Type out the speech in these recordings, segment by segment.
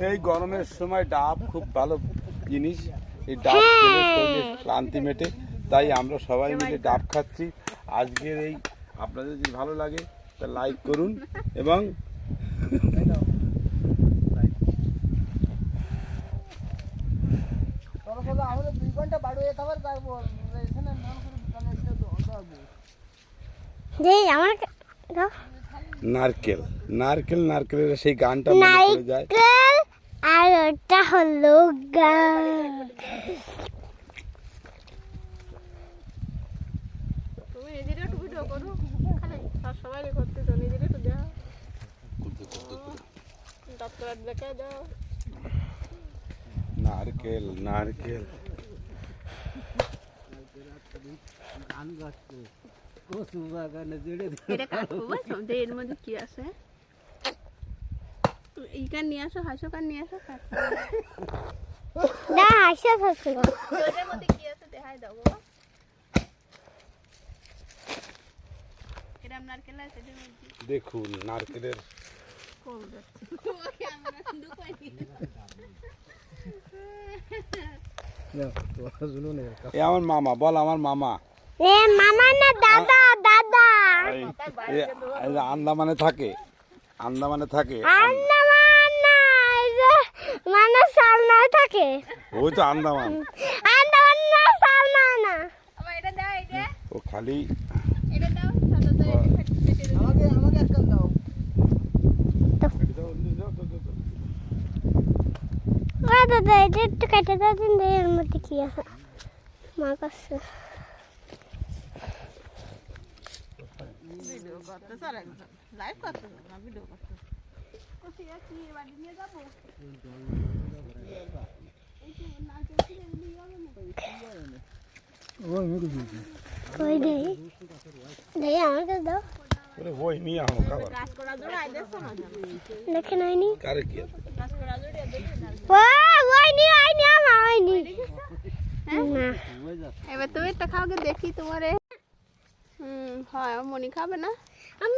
এই গরমের সময় ডাব খুব ভালো জিনিস। এই ডাব খেলে শরীরের ক্লান্তি মেটে, তাই আমরা সবাই মিলে ডাব খাচ্ছি আজকের এই। আপনাদের যদি ভালো লাগে তা লাইক করুন এবং নারকেল নারকেল নারকেলের সেই গানটা মনে পড়ে যায়। আর ওটা হলো গান। তুমি নিজের একটু ভিডিও করো, খালি সবাই করতে তো নিজের একটু দাও, ডাক্তার দেখে দাও। নারকেল নারকেল এটা কাটবো বুঝছো, এর মধ্যে কি আছে এইখান নিয়ে আসো, হাসো কান নিয়ে আসো, না হাসা থাকছে এর মধ্যে কি আছে দেখাই দাও। এটা নারকেল আছে এর মধ্যে, দেখুন নারকেলের কম যাচ্ছে ওকে আমরা সুন্দর পাইনি। এ আমার মামা, বল আমার মামা। এ মামা না দাদা, দাদা আন্দামানে থাকে, আন্দামানে থাকে। আন্দামান না, এই যে মানে সালনা থাকে। ওই তো আন্দামান। আন্দামান না, সালনা না। আবার এটা দাও, এটা ও খালি এটা দাও, সাদা দাও, এটা কেটে দাও। আমাকে একটা দাও। ও দাদা এটা একটু কেটে দাও দিন, এর মধ্যে কি আছে মা কাছে। ভিডিও করতে স্যার একদম লাইভ করতে না, ভিডিও করতে কোথায় কি বাড়ি নিয়ে যাব। কই দেই দেই আমার কাছে দাও। ওরে ওই নিয়ে আনো খাবার। কাজ করা জোড়া আই দেখছ না, দেখে নাইনি কারে কি কাজ করা জোড়া দেখছ না। ওই নি আইনি আমার আইনি না। এবার তুমি একটা খাওকে দেখি তোমারে। হয় মনি খাবে না, আমি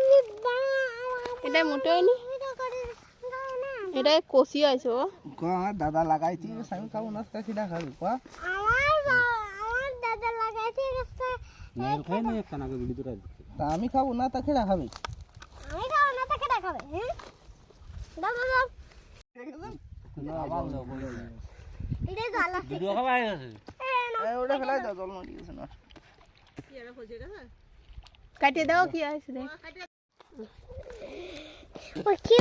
এটা মোটে হয়নি, এটা কষি আছে। ও দাদা লাগাইছি আমি খাবো না, কিনা খাবি আমার দাদা লাগাইছে তা আমি খাবো না, তা খেলা খাবি। আমি খাবো না তাকে দেখাবে। হ্যাঁ দাও দাও দাও এটা জল আছে ওটা ফেলাই দাও, জল নড়ি গেছে না। কাটিয়ে দাও কি আছে দেখ। ও কি